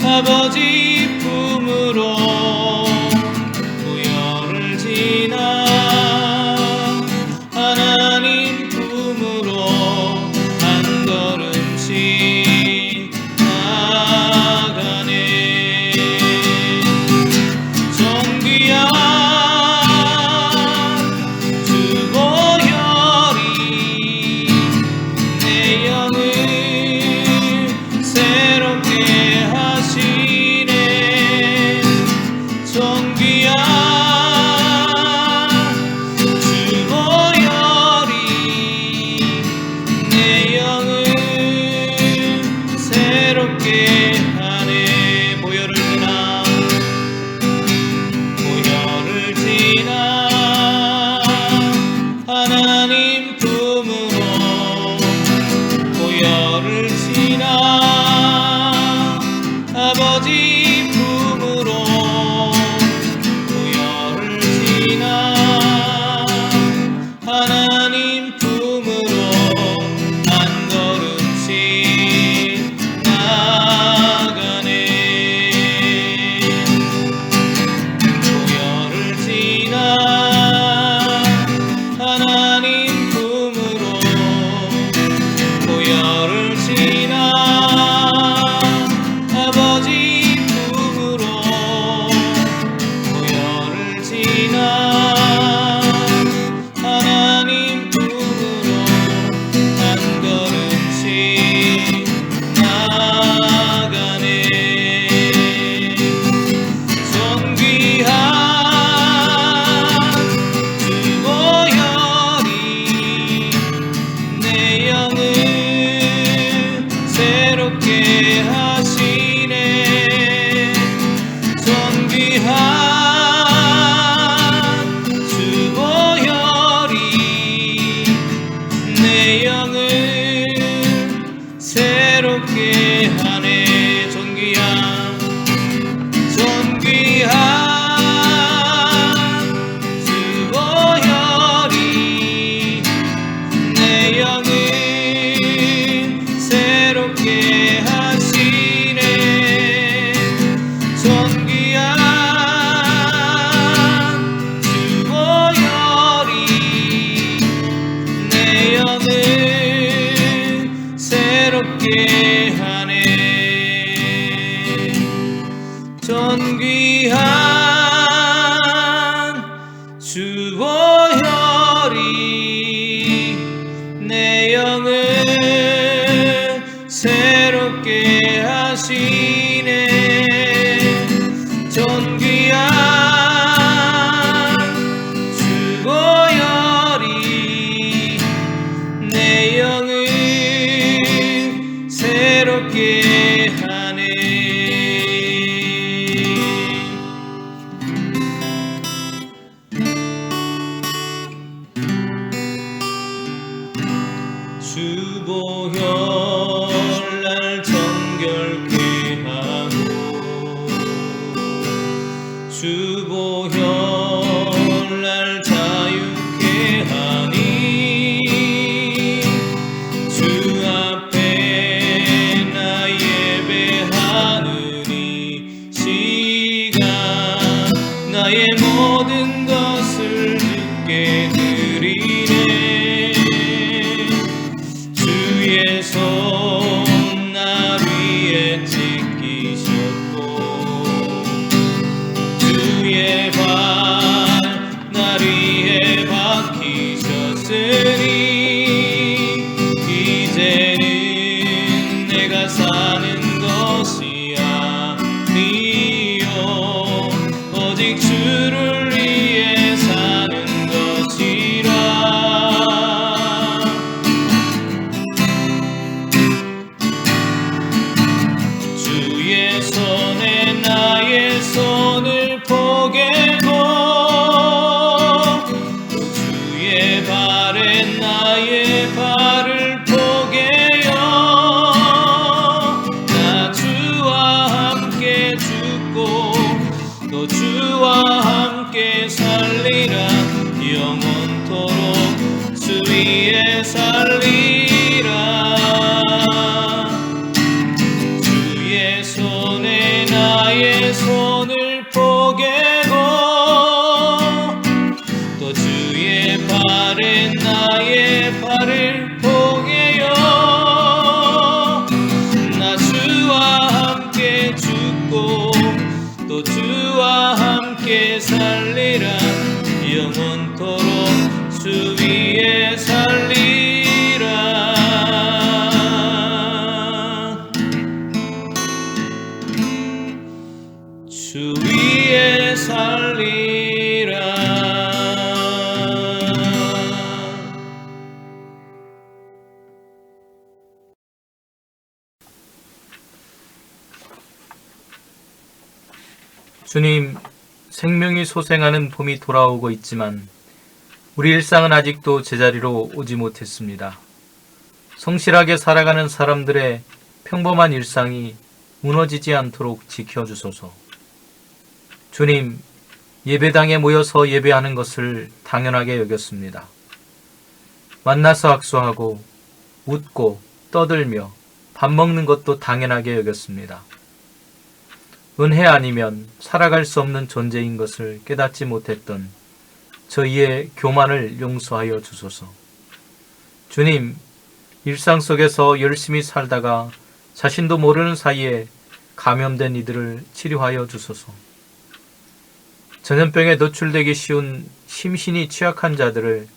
아버지 품으로 보혈을 지나 하나님 품으로 한 걸음씩 나가네. 존귀한 주 보혈이 내 영을 새롭게 하시네. 존귀한 주 보혈이 내 영을 새롭게 하네. 보혈을 지나 하나님 품으로 보혈을 지나 아버지 품으로 보혈을 지나 하나님 품으로 한 걸음씩 나가네. 보혈을 지나 하나님 품으로 보혈을 지나 아버지 품으로 보혈을 지나 하나님 품으로 한 걸음씩 나가네. 존귀한 내 영을 새롭게 하시네. 존귀한 주 보혈이 내 영을 새롭게 하네. 존귀한 주 보혈이 내 영을 새롭게 하시네. 존귀한 주 보혈이 내 영을 새롭게 하네. 존귀한 주 보혈이 내 영을 새롭게 하시네. 존귀한 주 보혈이 내 영을 새롭게 하네. 주 보혈 날 정결케 하고 주 보혈 날 자유케 하니 주 앞에 나 예배하느니 시간 나의 모든 것을 주께 드리네. 주의 손 나 위에 지키셨고 주의 발 나 위에 박히셨으니 이제는 내가 사는 것이 아니요 오직 주를 위해 사는 것이라. 주의 손에 나의 손을 포개고 또 주의 발에 나의 발을 포개요. 나 주 주님, 생명이 소생하는 봄이 돌아오고 있지만 우리 일상은 아직도 제자리로 오지 못했습니다. 성실하게 살아가는 사람들의 평범한 일상이 무너지지 않도록 지켜주소서. 주님, 예배당에 모여서 예배하는 것을 당연하게 여겼습니다. 만나서 악수하고 웃고 떠들며 밥 먹는 것도 당연하게 여겼습니다. 은혜 아니면 살아갈 수 없는 존재인 것을 깨닫지 못했던 저희의 교만을 용서하여 주소서. 주님, 일상 속에서 열심히 살다가 자신도 모르는 사이에 감염된 이들을 치료하여 주소서. 전염병에 노출되기 쉬운 심신이 취약한 자들을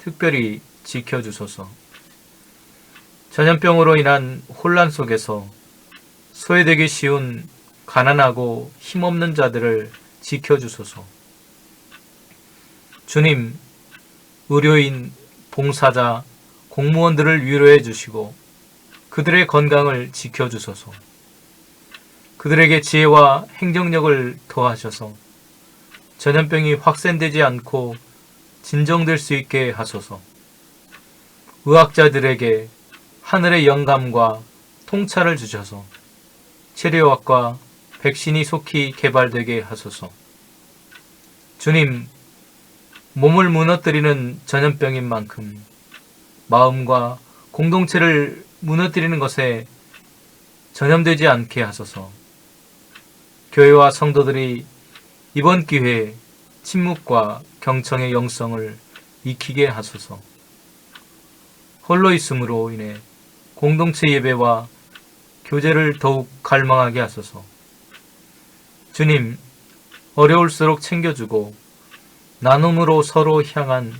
특별히 지켜주소서. 전염병으로 인한 혼란 속에서 소외되기 쉬운 가난하고 힘없는 자들을 지켜주소서. 주님, 의료인, 봉사자, 공무원들을 위로해 주시고 그들의 건강을 지켜주소서. 그들에게 지혜와 행정력을 더하셔서 전염병이 확산되지 않고 진정될 수 있게 하소서. 의학자들에게 하늘의 영감과 통찰을 주셔서 치료약과 백신이 속히 개발되게 하소서. 주님, 몸을 무너뜨리는 전염병인 만큼 마음과 공동체를 무너뜨리는 것에 전염되지 않게 하소서. 교회와 성도들이 이번 기회에 침묵과 경청의 영성을 익히게 하소서. 홀로 있음으로 인해 공동체 예배와 교제를 더욱 갈망하게 하소서. 주님, 어려울수록 챙겨주고 나눔으로 서로 향한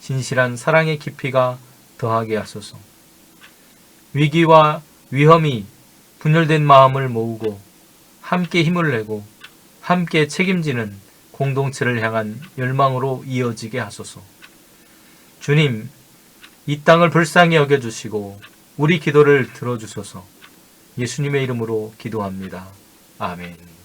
진실한 사랑의 깊이가 더하게 하소서. 위기와 위험이 분열된 마음을 모으고 함께 힘을 내고 함께 책임지는 공동체를 향한 열망으로 이어지게 하소서. 주님, 이 땅을 불쌍히 여겨주시고 우리 기도를 들어주소서. 예수님의 이름으로 기도합니다. 아멘.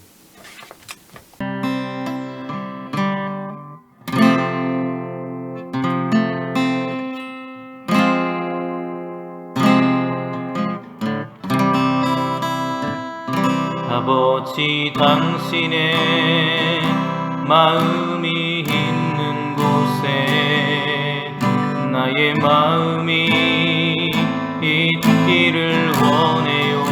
아버지, 당신의 마음이 있는 곳에 나의 마음이 있기를 원해요.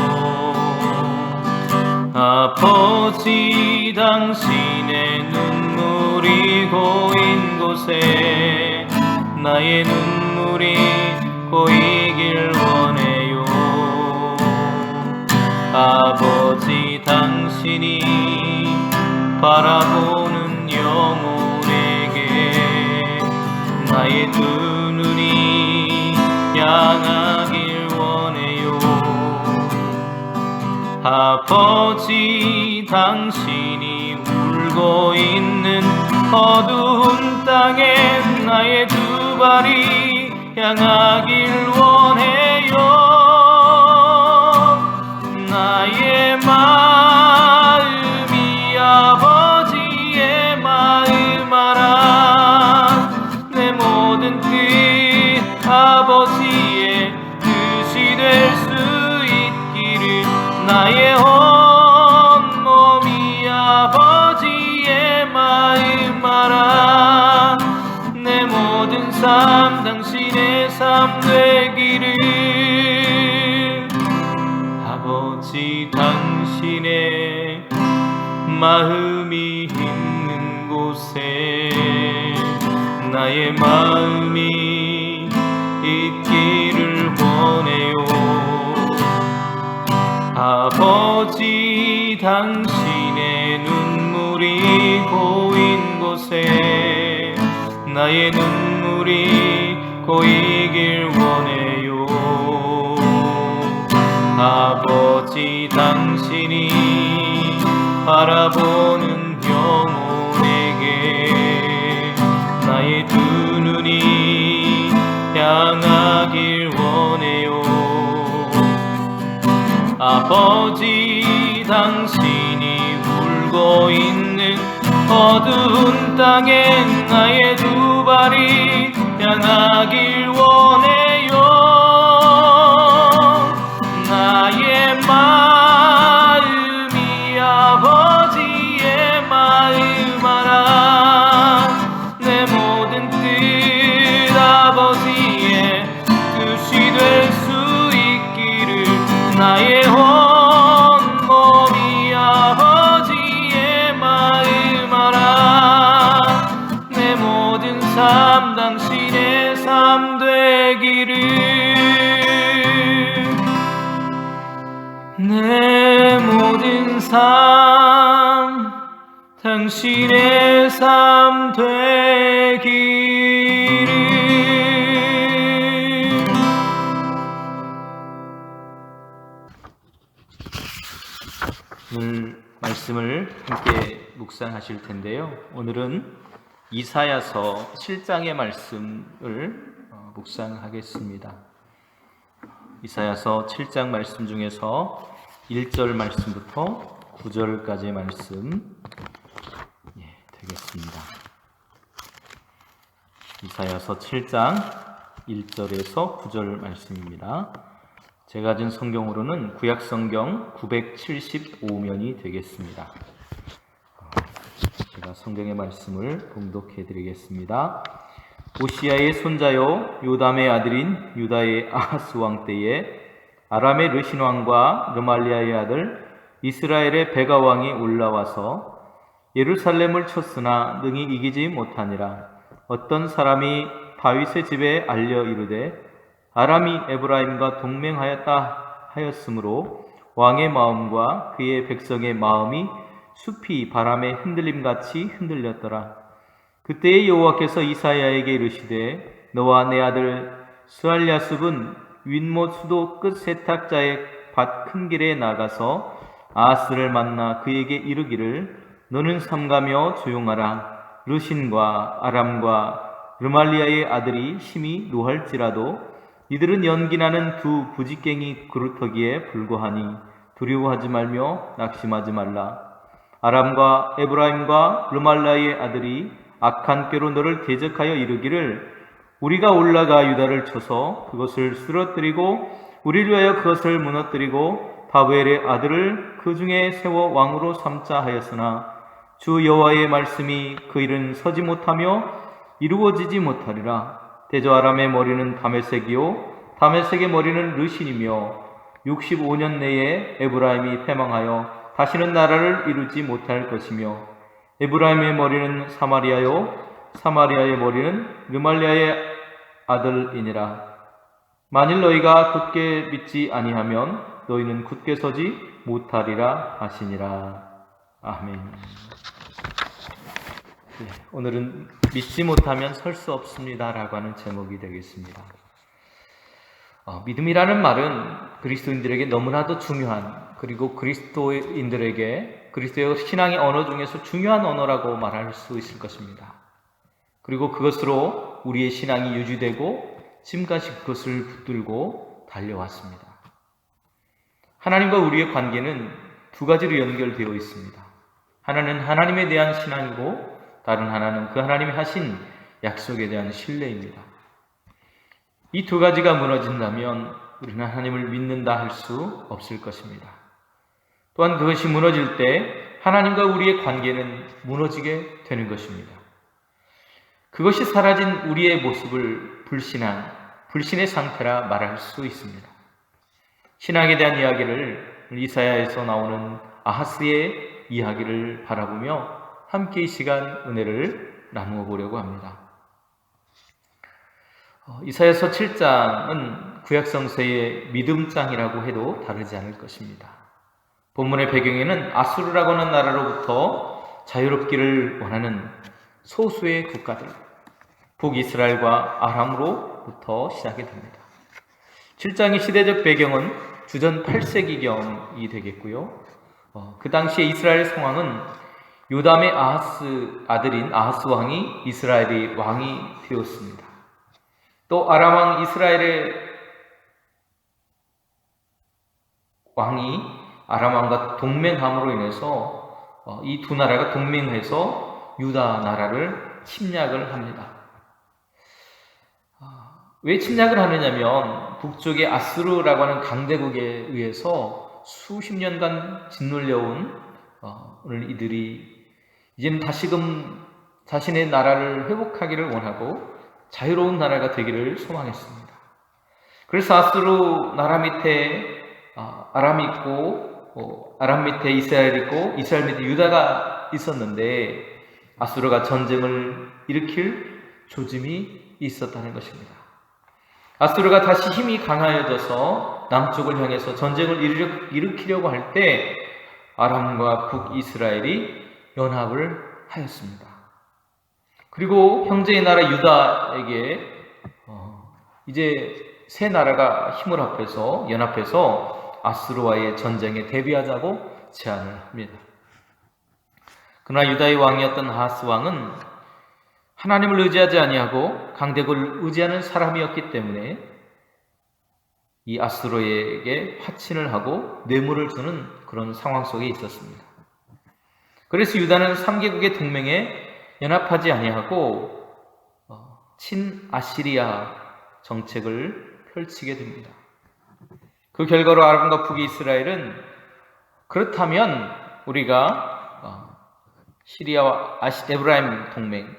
아버지, 당신의 눈물이 고인 곳에 나의 눈물이 고이길 원해요. 아버지, 당신이 바라보는 영혼에게 나의 두 눈이 향하길 원해요. 아버지, 당신이 울고 있는 어두운 땅에 나의 두 발이 향하길 원해요. 나의 마음이 아버지의 마음 알아. 내 모든 뜻 아버지의 뜻이 될 수 있기를. 나의 온 몸이 아버지의 마음 알아. 내 모든 삶 당신의 삶 되기를. 아버지, 당신의 마음이 있는 곳에 나의 마음이 있기를 원해요. 아버지, 당신의 눈물이 고인 곳에 나의 눈물이 고이길 원해요. 아버지, 당신이 바라보는 영혼에게 나의 두 눈이 향하길 원해요. 아버지, 당신이 울고 머물고 있는 어두운 땅에 나의 두 발이 향하길 원해요. 나의 마음이 아버지의 마음 알아. 내 모든 뜻 아버지의 뜻이 될 수 있기를. 나의 온몸이 아버지의 마음 알아. 내 모든 삶 당신의 삶 되기를. 내 모든 삶 당신의 삶 되기를. 오늘 말씀을 함께 묵상하실 텐데요. 오늘은 이사야서 7장의 말씀을 묵상하겠습니다. 이사야서 7장 말씀 중에서 1절 말씀부터 9절까지의 말씀 되겠습니다. 이사야서 7장 1절에서 9절 말씀입니다. 제가 가진 성경으로는 구약성경 975면이 되겠습니다. 제가 성경의 말씀을 봉독해 드리겠습니다. 오시야의 손자요 요담의 아들인 유다의 아하스 왕 때에 아람의 르신 왕과 르말리아의 아들 이스라엘의 베가 왕이 올라와서 예루살렘을 쳤으나 능히 이기지 못하니라. 어떤 사람이 다윗의 집에 알려 이르되 아람이 에브라임과 동맹하였다 하였으므로 왕의 마음과 그의 백성의 마음이 숲이 바람에 흔들림같이 흔들렸더라. 그때에 여호와께서 이사야에게 이르시되 너와 내 아들 스알랴습은 윗못 수도 끝 세탁자의 밭 큰 길에 나가서 아하스를 만나 그에게 이르기를 너는 삼가며 조용하라. 르신과 아람과 르말리아의 아들이 심히 노할지라도 이들은 연기나는 두 부지깽이 그루터기에 불과하니 두려워하지 말며 낙심하지 말라. 아람과 에브라임과 르말리아의 아들이 악한 꾀로 너를 대적하여 이르기를 우리가 올라가 유다를 쳐서 그것을 쓰러뜨리고 우리를 위하여 그것을 무너뜨리고 바브엘의 아들을 그 중에 세워 왕으로 삼자 하였으나 주 여호와의 말씀이 그 일은 서지 못하며 이루어지지 못하리라. 대저 아람의 머리는 다메섹이요 다메섹의 머리는 르신이며 65년 내에 에브라임이 패망하여 다시는 나라를 이루지 못할 것이며 에브라임의 머리는 사마리아요 사마리아의 머리는 르말리아의 아들이니라. 만일 너희가 굳게 믿지 아니하면 너희는 굳게 서지 못하리라 하시니라. 아멘. 오늘은 믿지 못하면 설 수 없습니다 라고 하는 제목이 되겠습니다. 믿음이라는 말은 그리스도인들에게 너무나도 중요한, 그리고 그리스도인들에게 그리스도의 신앙의 언어 중에서 중요한 언어라고 말할 수 있을 것입니다. 그리고 그것으로 우리의 신앙이 유지되고 지금까지 그것을 붙들고 달려왔습니다. 하나님과 우리의 관계는 두 가지로 연결되어 있습니다. 하나는 하나님에 대한 신앙이고 다른 하나는 그 하나님이 하신 약속에 대한 신뢰입니다. 이 두 가지가 무너진다면 우리는 하나님을 믿는다 할 수 없을 것입니다. 또한 그것이 무너질 때 하나님과 우리의 관계는 무너지게 되는 것입니다. 그것이 사라진 우리의 모습을 불신의 상태라 말할 수 있습니다. 신앙에 대한 이야기를 이사야에서 나오는 아하스의 이야기를 바라보며 함께 이 시간 은혜를 나누어 보려고 합니다. 이사야서 7장은 구약성서의 믿음장이라고 해도 다르지 않을 것입니다. 본문의 배경에는 아수르라고 하는 나라로부터 자유롭기를 원하는 소수의 국가들, 북이스라엘과 아람으로부터 시작이 됩니다. 7장의 시대적 배경은 주전 8세기경이 되겠고요. 그 당시에 이스라엘 상황은 요담의 아하스 아들인 아하스 왕이 이스라엘의 왕이 되었습니다. 또 아람 왕 이스라엘의 왕이 아람 왕과 동맹함으로 인해서 이 두 나라가 동맹해서 유다 나라를 침략을 합니다. 왜 침략을 하느냐면 북쪽의 아수르라고 하는 강대국에 의해서 수십 년간 짓눌려온 오늘 이들이 이제는 다시금 자신의 나라를 회복하기를 원하고 자유로운 나라가 되기를 소망했습니다. 그래서 아수르 나라 밑에 아람이 있고 아람 밑에 이스라엘 있고 이스라엘 밑에 유다가 있었는데 아수르가 전쟁을 일으킬 조짐이 있었다는 것입니다. 아수르가 다시 힘이 강하여져서 남쪽을 향해서 전쟁을 일으키려고 할 때 아람과 북이스라엘이 연합을 하였습니다. 그리고 형제의 나라 유다에게 이제 세 나라가 힘을 합해서 연합해서 아수르와의 전쟁에 대비하자고 제안을 합니다. 그러나 유다의 왕이었던 아하스 왕은 하나님을 의지하지 아니하고 강대국을 의지하는 사람이었기 때문에 이 아수르에게 화친을 하고 뇌물을 주는 그런 상황 속에 있었습니다. 그래서 유다는 3개국의 동맹에 연합하지 아니하고 친아시리아 정책을 펼치게 됩니다. 그 결과로 아람과 북이스라엘은 그렇다면 우리가 시리아와 에브라임 동맹,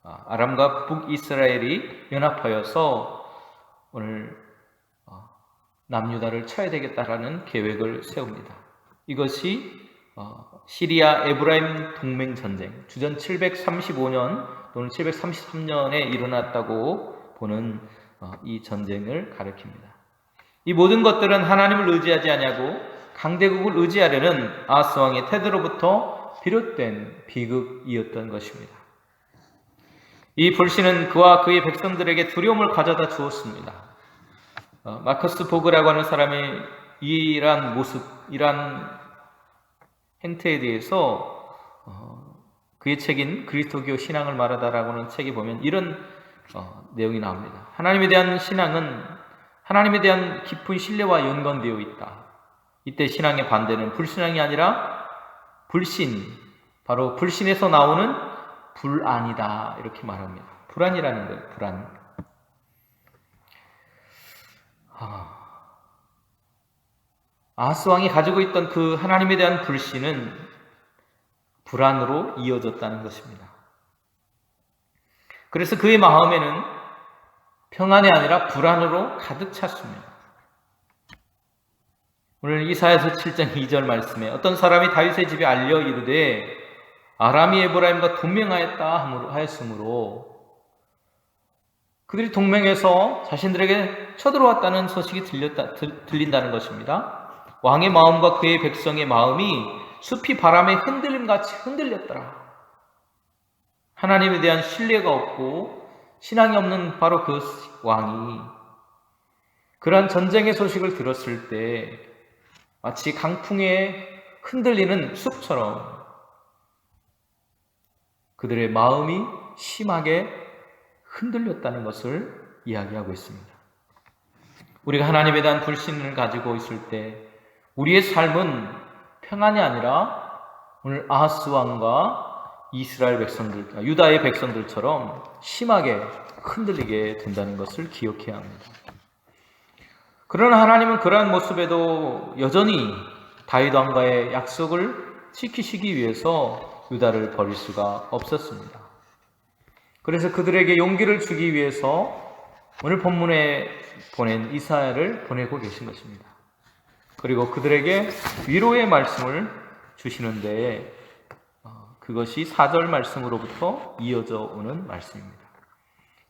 아람과 북이스라엘이 연합하여서 오늘 남유다를 쳐야 되겠다라는 계획을 세웁니다. 이것이 시리아 에브라임 동맹 전쟁, 주전 735년 또는 733년에 일어났다고 보는 이 전쟁을 가리킵니다. 이 모든 것들은 하나님을 의지하지 아니하고 강대국을 의지하려는 아하스 왕의 태도로부터 비롯된 비극이었던 것입니다. 이 불신은 그와 그의 백성들에게 두려움을 가져다 주었습니다. 마커스 보그라고 하는 사람이 이러한 모습, 이러한 행태에 대해서 그의 책인 그리스도교 신앙을 말하다라고 하는 책에 보면 이런 내용이 나옵니다. 하나님에 대한 신앙은 하나님에 대한 깊은 신뢰와 연관되어 있다. 이때 신앙의 반대는 불신앙이 아니라 불신, 바로 불신에서 나오는 불안이다 이렇게 말합니다. 불안이라는 거예요. 불안. 아하스 왕이 가지고 있던 그 하나님에 대한 불신은 불안으로 이어졌다는 것입니다. 그래서 그의 마음에는 평안이 아니라 불안으로 가득 찼습니다. 오늘 이사야서 7장 2절 말씀에 어떤 사람이 다윗의 집에 알려 이르되 아람이 에브라임과 동맹하였다 하였으므로 그들이 동맹해서 자신들에게 쳐들어왔다는 소식이 들린다는 것입니다. 왕의 마음과 그의 백성의 마음이 숲이 바람에 흔들림같이 흔들렸더라. 하나님에 대한 신뢰가 없고 신앙이 없는 바로 그 왕이 그러한 전쟁의 소식을 들었을 때 마치 강풍에 흔들리는 숲처럼 그들의 마음이 심하게 흔들렸다는 것을 이야기하고 있습니다. 우리가 하나님에 대한 불신을 가지고 있을 때 우리의 삶은 평안이 아니라 오늘 아하스 왕과 이스라엘 백성들, 유다의 백성들처럼 심하게 흔들리게 된다는 것을 기억해야 합니다. 그러나 하나님은 그러한 모습에도 여전히 다윗 왕과의 약속을 지키시기 위해서 유다를 버릴 수가 없었습니다. 그래서 그들에게 용기를 주기 위해서 오늘 본문에 보낸 이사야를 보내고 계신 것입니다. 그리고 그들에게 위로의 말씀을 주시는데 그것이 4절 말씀으로부터 이어져 오는 말씀입니다.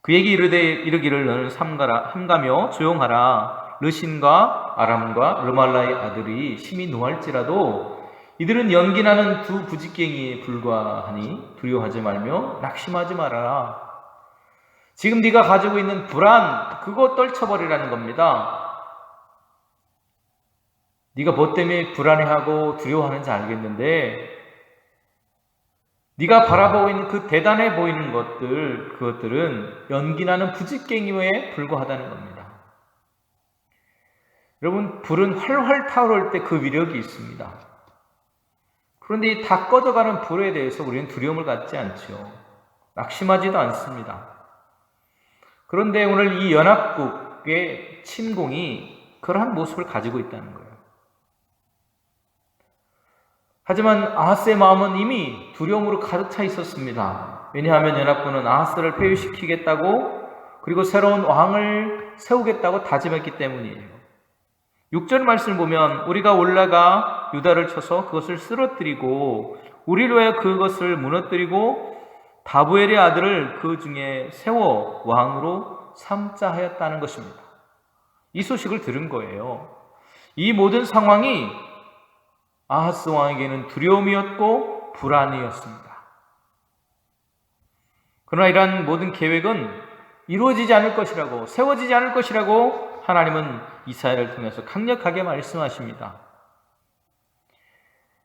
그에게 이르기를 너는 삼가며 조용하라. 르신과 아람과 르말라의 아들이 심히 노할지라도 이들은 연기나는 두 부직갱이에 불과하니 두려워하지 말며 낙심하지 말아라. 지금 네가 가지고 있는 불안 그거 떨쳐버리라는 겁니다. 네가 뭐 때문에 불안해하고 두려워하는지 알겠는데 네가 바라보고 있는 그 대단해 보이는 그것들은 연기나는 부직갱이에 불과하다는 겁니다. 여러분, 불은 활활 타오를 때 그 위력이 있습니다. 그런데 이 다 꺼져가는 불에 대해서 우리는 두려움을 갖지 않죠. 낙심하지도 않습니다. 그런데 오늘 이 연합국의 침공이 그러한 모습을 가지고 있다는 거예요. 하지만 아하스의 마음은 이미 두려움으로 가득 차 있었습니다. 왜냐하면 연합군은 아하스를 폐위시키겠다고 그리고 새로운 왕을 세우겠다고 다짐했기 때문이에요. 6절 말씀을 보면 우리가 올라가 유다를 쳐서 그것을 쓰러뜨리고 우리를 위하여 그것을 무너뜨리고 다부엘의 아들을 그 중에 세워 왕으로 삼자 하였다는 것입니다. 이 소식을 들은 거예요. 이 모든 상황이 아하스 왕에게는 두려움이었고 불안이었습니다. 그러나 이러한 모든 계획은 이루어지지 않을 것이라고, 세워지지 않을 것이라고 하나님은 이사야를 통해서 강력하게 말씀하십니다.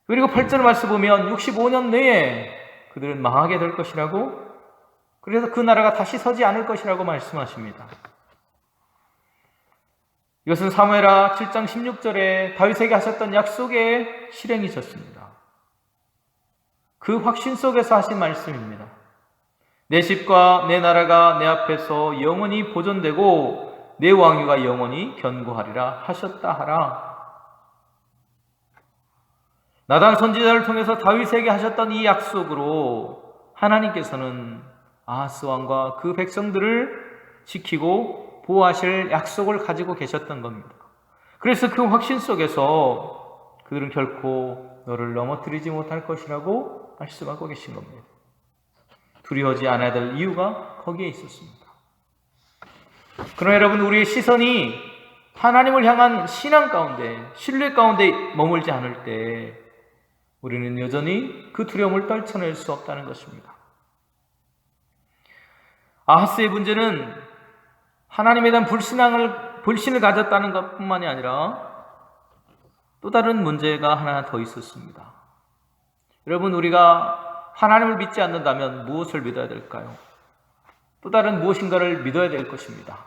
그리고 8절 말씀 보면 65년 내에 그들은 망하게 될 것이라고, 그래서 그 나라가 다시 서지 않을 것이라고 말씀하십니다. 이것은 사무엘하 7장 16절에 다윗에게 하셨던 약속의 실행이셨습니다. 그 확신 속에서 하신 말씀입니다. 내 집과 내 나라가 내 앞에서 영원히 보존되고 내 왕위가 영원히 견고하리라 하셨다 하라. 나단 선지자를 통해서 다윗에게 하셨던 이 약속으로 하나님께서는 아하스 왕과 그 백성들을 지키고 보호하실 약속을 가지고 계셨던 겁니다. 그래서 그 확신 속에서 그들은 결코 너를 넘어뜨리지 못할 것이라고 말씀하고 계신 겁니다. 두려워하지 않아야 될 이유가 거기에 있었습니다. 그러나 여러분, 우리의 시선이 하나님을 향한 신앙 가운데, 신뢰 가운데 머물지 않을 때 우리는 여전히 그 두려움을 떨쳐낼 수 없다는 것입니다. 아하스의 문제는 하나님에 대한 불신을 가졌다는 것뿐만이 아니라 또 다른 문제가 하나 더 있었습니다. 여러분, 우리가 하나님을 믿지 않는다면 무엇을 믿어야 될까요? 또 다른 무엇인가를 믿어야 될 것입니다.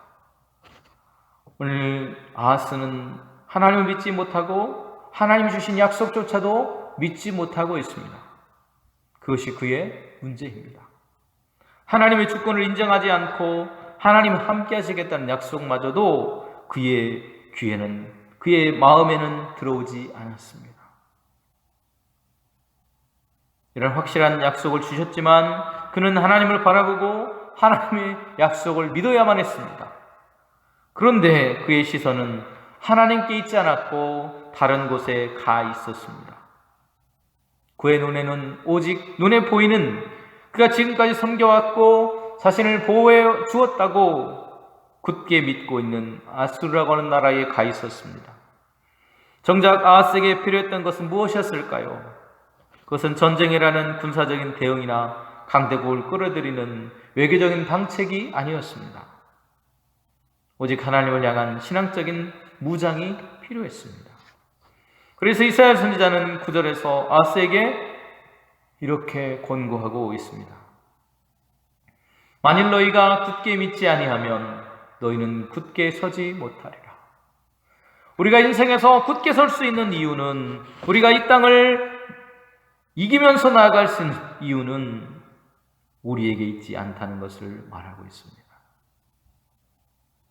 오늘 아하스는 하나님을 믿지 못하고 하나님이 주신 약속조차도 믿지 못하고 있습니다. 그것이 그의 문제입니다. 하나님의 주권을 인정하지 않고 하나님이 함께 하시겠다는 약속마저도 그의 귀에는, 그의 마음에는 들어오지 않았습니다. 이런 확실한 약속을 주셨지만 그는 하나님을 바라보고 하나님의 약속을 믿어야만 했습니다. 그런데 그의 시선은 하나님께 있지 않았고 다른 곳에 가 있었습니다. 그의 눈에는 오직 눈에 보이는 그가 지금까지 섬겨왔고 자신을 보호해 주었다고 굳게 믿고 있는 아수르라고 하는 나라에 가 있었습니다. 정작 아하스에게 필요했던 것은 무엇이었을까요? 그것은 전쟁이라는 군사적인 대응이나 강대국을 끌어들이는 외교적인 방책이 아니었습니다. 오직 하나님을 향한 신앙적인 무장이 필요했습니다. 그래서 이사야 선지자는 9절에서 아하스에게 이렇게 권고하고 있습니다. 만일 너희가 굳게 믿지 아니하면 너희는 굳게 서지 못하리라. 우리가 인생에서 굳게 설 수 있는 이유는, 우리가 이 땅을 이기면서 나아갈 수 있는 이유는 우리에게 있지 않다는 것을 말하고 있습니다.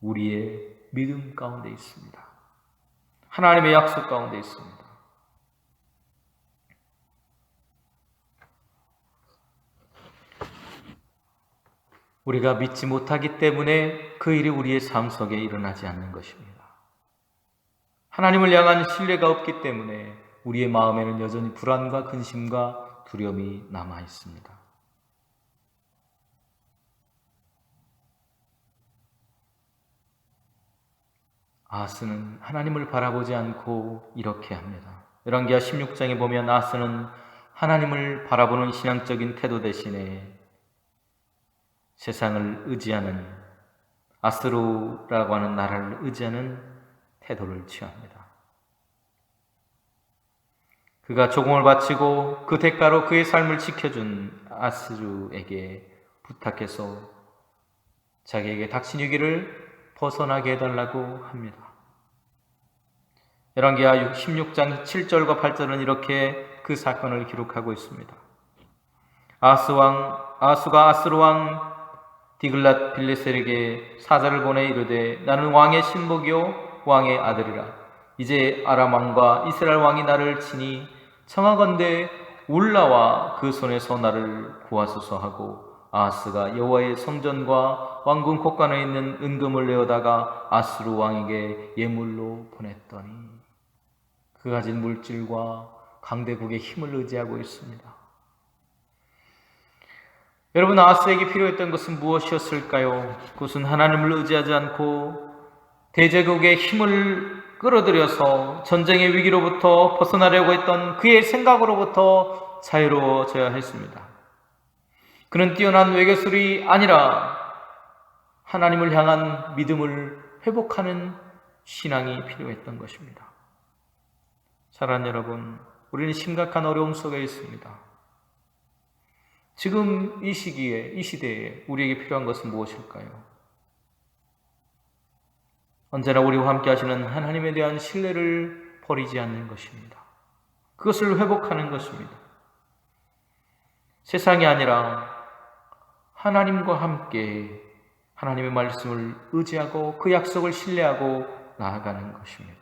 우리의 믿음 가운데 있습니다. 하나님의 약속 가운데 있습니다. 우리가 믿지 못하기 때문에 그 일이 우리의 삶 속에 일어나지 않는 것입니다. 하나님을 향한 신뢰가 없기 때문에 우리의 마음에는 여전히 불안과 근심과 두려움이 남아 있습니다. 아하스는 하나님을 바라보지 않고 이렇게 합니다. 열왕기하 16장에 보면 아하스는 하나님을 바라보는 신앙적인 태도 대신에 세상을 의지하는, 아스루라고 하는 나라를 의지하는 태도를 취합니다. 그가 조공을 바치고 그 대가로 그의 삶을 지켜준 아스루에게 부탁해서 자기에게 닥친 위기를 벗어나게 해달라고 합니다. 열왕기하 16장 7절과 8절은 이렇게 그 사건을 기록하고 있습니다. 아하스가 아스로 왕 디글랏 빌레셀에게 사자를 보내 이르되 나는 왕의 신복이요 왕의 아들이라. 이제 아람 왕과 이스라엘 왕이 나를 치니 청하건대 올라와 그 손에서 나를 구하소서 하고 아하스가 여호와의 성전과 왕궁 곳간에 있는 은금을 내어다가 아스루 왕에게 예물로 보냈더니 그 가진 물질과 강대국의 힘을 의지하고 있습니다. 여러분, 아하스에게 필요했던 것은 무엇이었을까요? 그것은 하나님을 의지하지 않고 대제국의 힘을 끌어들여서 전쟁의 위기로부터 벗어나려고 했던 그의 생각으로부터 자유로워져야 했습니다. 그는 뛰어난 외교술이 아니라 하나님을 향한 믿음을 회복하는 신앙이 필요했던 것입니다. 사랑하는 여러분, 우리는 심각한 어려움 속에 있습니다. 지금 이 시기에, 이 시대에 우리에게 필요한 것은 무엇일까요? 언제나 우리와 함께 하시는 하나님에 대한 신뢰를 버리지 않는 것입니다. 그것을 회복하는 것입니다. 세상이 아니라 하나님과 함께 하나님의 말씀을 의지하고 그 약속을 신뢰하고 나아가는 것입니다.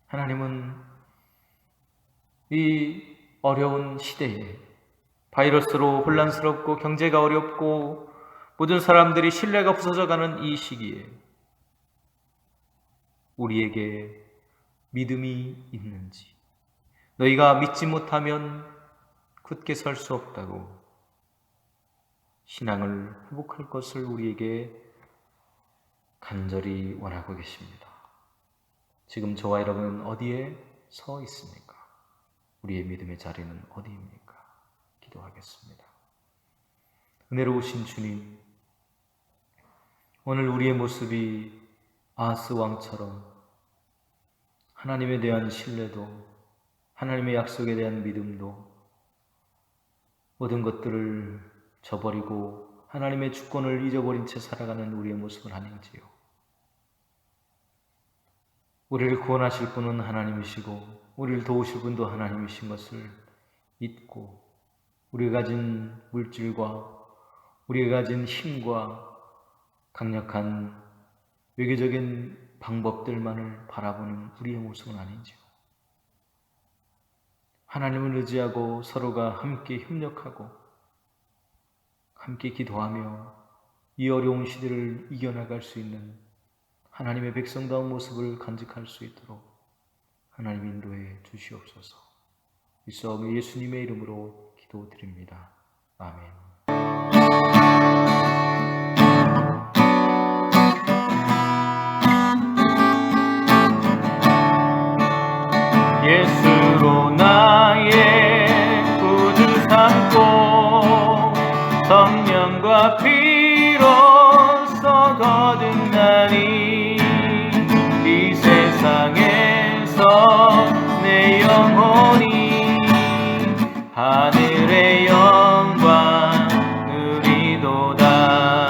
하나님은 이 어려운 시대에 바이러스로 혼란스럽고 경제가 어렵고 모든 사람들이 신뢰가 부서져가는 이 시기에 우리에게 믿음이 있는지, 너희가 믿지 못하면 굳게 설 수 없다고 신앙을 회복할 것을 우리에게 간절히 원하고 계십니다. 지금 저와 여러분은 어디에 서 있습니까? 우리의 믿음의 자리는 어디입니까? 기도하겠습니다. 은혜로우신 주님, 오늘 우리의 모습이 아하스 왕처럼 하나님에 대한 신뢰도, 하나님의 약속에 대한 믿음도 모든 것들을 저버리고 하나님의 주권을 잊어버린 채 살아가는 우리의 모습은 아닌지요. 우리를 구원하실 분은 하나님이시고 우리를 도우실 분도 하나님이신 것을 잊고 우리가 가진 물질과 우리가 가진 힘과 강력한 외교적인 방법들만을 바라보는 우리의 모습은 아닌지요. 하나님을 의지하고 서로가 함께 협력하고 함께 기도하며 이 어려운 시대를 이겨나갈 수 있는 하나님의 백성다운 모습을 간직할 수 있도록 하나님 인도해 주시옵소서. 있사오며 예수님의 이름으로 기도드립니다. 아멘. 예수로 나의 구주 삼고 성령과 피로써 거듭나니 이 세상에서 내 영혼이 하늘의 영광 누리도다.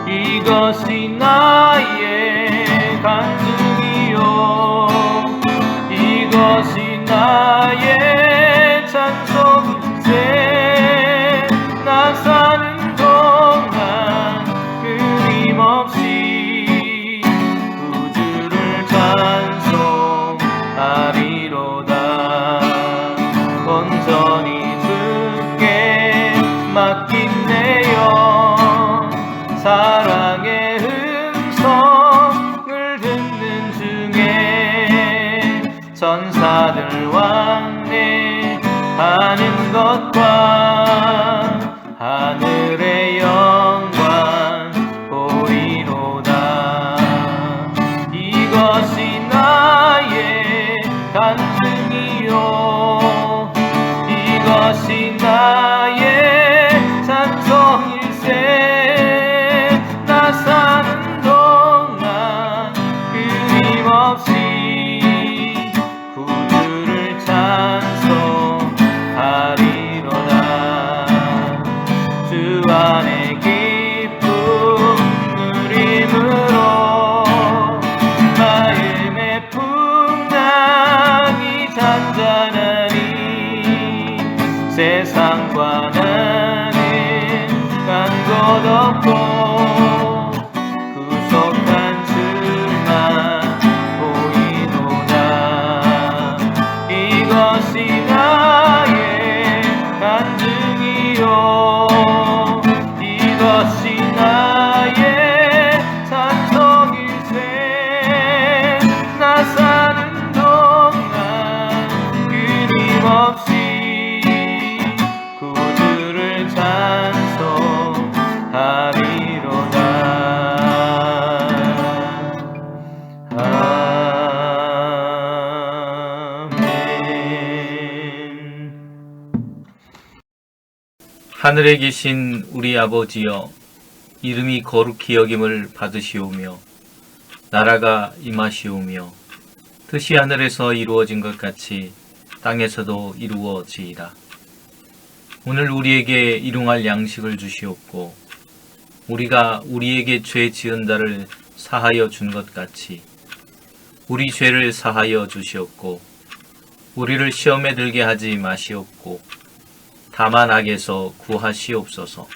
이것이 나의 간증이요, 이것이 나의 찬송일세. 나 사는 동안 끊임없이 구주를 찬송하리로다. 온전히 주께 맡긴 내 영, 사랑의 음성을 듣는 중에 전사들 왕래하는 것과 하늘의 영광 보리로다. 이것이 나의 간증이요, 이것이 나의 찬송일세. 나 사는 동안 끊임없이 구주를 찬송하리로다. 주 안에 기쁨 누림으로 하늘에 계신 우리 아버지여, 이름이 거룩히 여김을 받으시오며 나라가 임하시오며 뜻이 하늘에서 이루어진 것 같이 땅에서도 이루어지이다. 오늘 우리에게 일용할 양식을 주시옵고 우리가 우리에게 죄 지은 자를 사하여 준 것 같이 우리 죄를 사하여 주시옵고 우리를 시험에 들게 하지 마시옵고 다만 악에서 구하시옵소서.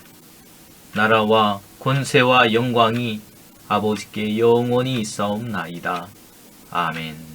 나라와 권세와 영광이 아버지께 영원히 있사옵나이다. 아멘.